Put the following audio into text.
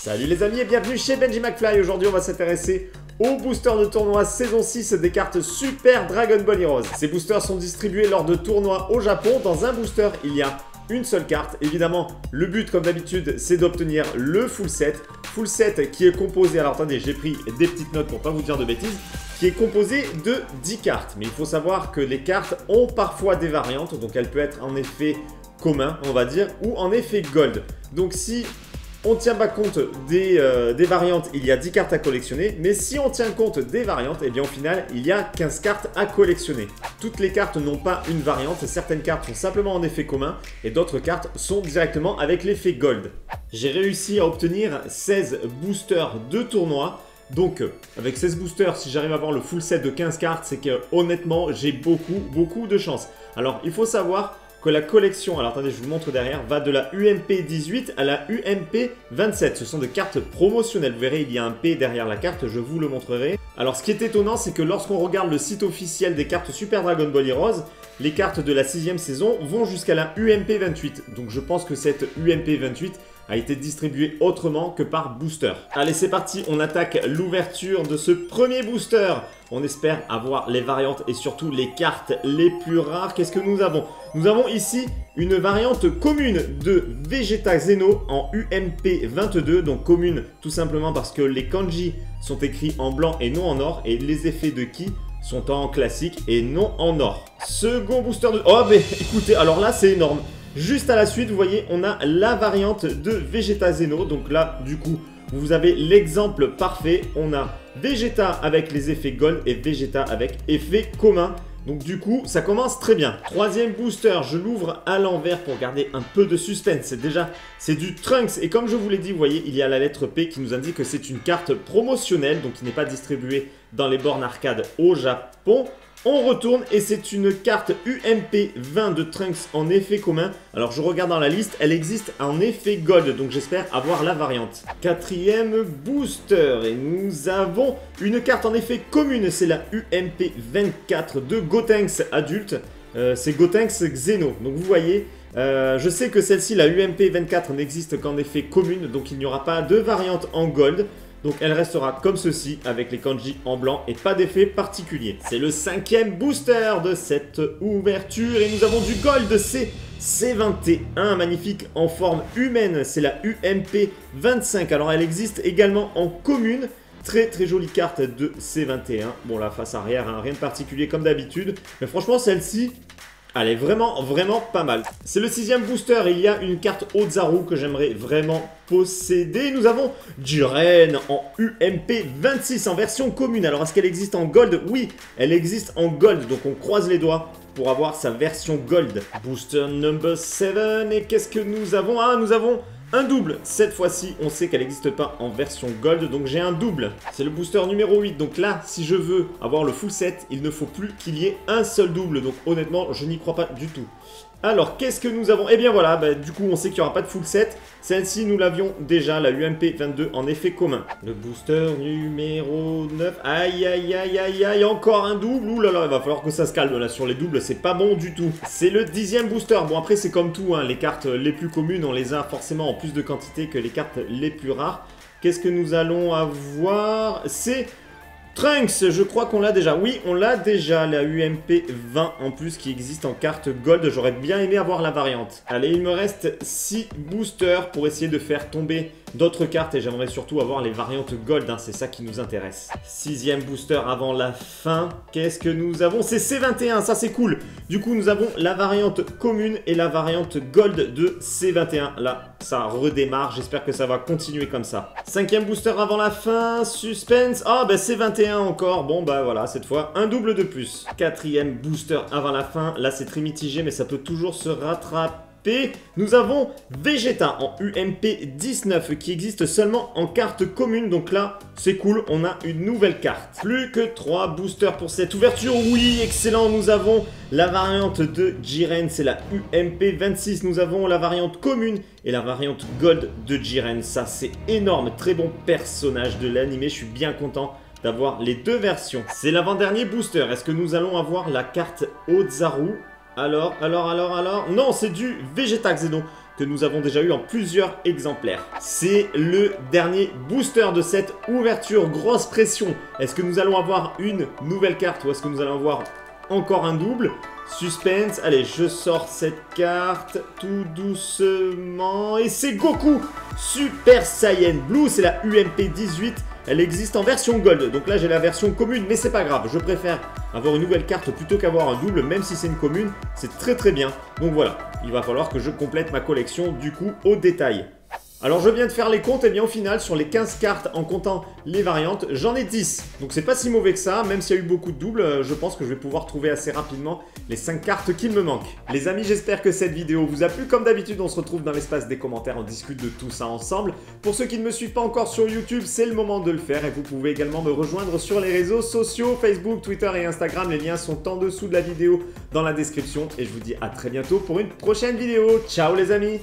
Salut les amis et bienvenue chez Benji McFly. Aujourd'hui on va s'intéresser aux boosters de tournoi saison 6 des cartes Super Dragon Ball Heroes. Ces boosters sont distribués lors de tournois au Japon. Dans un booster il y a une seule carte. Évidemment le but comme d'habitude c'est d'obtenir le full set. Full set qui est composé, alors attendez j'ai pris des petites notes pour pas vous dire de bêtises, qui est composé de 10 cartes. Mais il faut savoir que les cartes ont parfois des variantes, donc elles peuvent être en effet commun on va dire, ou en effet gold. Donc si on tient pas compte des variantes, il y a 10 cartes à collectionner. Mais si on tient compte des variantes, et bien au final, il y a 15 cartes à collectionner. Toutes les cartes n'ont pas une variante. Certaines cartes sont simplement en effet commun et d'autres cartes sont directement avec l'effet gold. J'ai réussi à obtenir 16 boosters de tournoi. Donc avec 16 boosters, si j'arrive à avoir le full set de 15 cartes, c'est que honnêtement, j'ai beaucoup de chance. Alors il faut savoir que la collection, alors attendez je vous le montre derrière, va de la UMP 18 à la UMP 27. Ce sont des cartes promotionnelles. Vous verrez il y a un P derrière la carte, je vous le montrerai. Alors ce qui est étonnant c'est que lorsqu'on regarde le site officiel des cartes Super Dragon Ball Heroes, les cartes de la 6ème saison vont jusqu'à la UMP 28. Donc je pense que cette UMP 28 a été distribuée autrement que par booster. Allez c'est parti, on attaque l'ouverture de ce premier booster. On espère avoir les variantes et surtout les cartes les plus rares. Qu'est-ce que nous avons? Nous avons ici une variante commune de Vegeta Zeno en UMP 22. Donc commune tout simplement parce que les kanji sont écrits en blanc et non en or. Et les effets de ki sont en classique et non en or. Second booster de... Oh mais écoutez, alors là c'est énorme. Juste à la suite, vous voyez, on a la variante de Vegeta Zeno. Donc là, du coup, vous avez l'exemple parfait. On a Vegeta avec les effets gold et Vegeta avec effet commun. Donc du coup, ça commence très bien. Troisième booster, je l'ouvre à l'envers pour garder un peu de suspense. Déjà, c'est du Trunks. Et comme je vous l'ai dit, vous voyez, il y a la lettre P qui nous indique que c'est une carte promotionnelle. Donc qui n'est pas distribuée dans les bornes arcade au Japon. On retourne et c'est une carte UMP 20 de Trunks en effet commun. Alors je regarde dans la liste, elle existe en effet gold, donc j'espère avoir la variante. Quatrième booster et nous avons une carte en effet commune, c'est la UMP 24 de Gotenks adulte. C'est Gotenks Xeno, donc vous voyez... je sais que celle-ci, la UMP 24, n'existe qu'en effet commune, donc il n'y aura pas de variante en gold. Donc elle restera comme ceci avec les kanji en blanc et pas d'effet particulier. C'est le cinquième booster de cette ouverture et nous avons du gold, c'est C21, magnifique en forme humaine, c'est la UMP 25. Alors elle existe également en commune, très jolie carte de C21. Bon la face arrière, hein, rien de particulier comme d'habitude, mais franchement celle-ci... elle est vraiment pas mal. C'est le sixième booster et il y a une carte Ozaru que j'aimerais vraiment posséder. Nous avons Jiren en UMP 26 en version commune. Alors est-ce qu'elle existe en gold? Oui, elle existe en gold. Donc on croise les doigts pour avoir sa version gold. Booster number 7 et qu'est-ce que nous avons? Ah, nous avons... un double, cette fois-ci on sait qu'elle n'existe pas en version gold, donc j'ai un double. C'est le booster numéro 8, donc là, si je veux avoir le full set, il ne faut plus qu'il y ait un seul double. Donc honnêtement, je n'y crois pas du tout. Alors, qu'est-ce que nous avons? Eh bien voilà, du coup on sait qu'il n'y aura pas de full set. Celle-ci, nous l'avions déjà, la UMP 22 en effet commun. Le booster numéro 9, aïe, encore un double. Ouh là là, il va falloir que ça se calme là sur les doubles, c'est pas bon du tout. C'est le 10e booster. Bon après c'est comme tout, hein, les cartes les plus communes, on les a forcément en plus de quantité que les cartes les plus rares. Qu'est-ce que nous allons avoir? C'est... Trunks, je crois qu'on l'a déjà. Oui, on l'a déjà, la UMP 20 en plus qui existe en carte gold. J'aurais bien aimé avoir la variante. Allez, il me reste 6 boosters pour essayer de faire tomber d'autres cartes et j'aimerais surtout avoir les variantes gold, hein, c'est ça qui nous intéresse. 6e booster avant la fin. Qu'est-ce que nous avons? C'est C21, ça c'est cool. Du coup, nous avons la variante commune et la variante gold de C21. Là, ça redémarre, j'espère que ça va continuer comme ça. 5e booster avant la fin, suspense. Ah, bah C21 encore. Bon, bah voilà, cette fois, un double de plus. 4e booster avant la fin. Là, c'est très mitigé, mais ça peut toujours se rattraper. Nous avons Vegeta en UMP 19 qui existe seulement en carte commune. Donc là, c'est cool, on a une nouvelle carte. Plus que 3 boosters pour cette ouverture. Oui, excellent, nous avons la variante de Jiren, c'est la UMP 26. Nous avons la variante commune et la variante gold de Jiren. Ça, c'est énorme, très bon personnage de l'anime. Je suis bien content d'avoir les deux versions. C'est l'avant-dernier booster. Est-ce que nous allons avoir la carte Ozaru? Alors, non, c'est du Vegeta Xeno. que nous avons déjà eu en plusieurs exemplaires. C'est le dernier booster de cette ouverture. Grosse pression. Est-ce que nous allons avoir une nouvelle carte ou est-ce que nous allons avoir encore un double? Suspense. Allez, je sors cette carte tout doucement. Et c'est Goku Super Saiyan Blue. C'est la UMP 18. Elle existe en version Gold. Donc là, j'ai la version commune, mais c'est pas grave. Je préfère avoir une nouvelle carte plutôt qu'avoir un double, même si c'est une commune. C'est très très bien. Donc voilà, il va falloir que je complète ma collection du coup au détail. Alors je viens de faire les comptes, et bien au final sur les 15 cartes en comptant les variantes, j'en ai 10. Donc c'est pas si mauvais que ça, même s'il y a eu beaucoup de doubles, je pense que je vais pouvoir trouver assez rapidement les 5 cartes qu'il me manquent. Les amis, j'espère que cette vidéo vous a plu. Comme d'habitude, on se retrouve dans l'espace des commentaires, on discute de tout ça ensemble. Pour ceux qui ne me suivent pas encore sur YouTube, c'est le moment de le faire et vous pouvez également me rejoindre sur les réseaux sociaux, Facebook, Twitter et Instagram. Les liens sont en dessous de la vidéo dans la description et je vous dis à très bientôt pour une prochaine vidéo. Ciao les amis!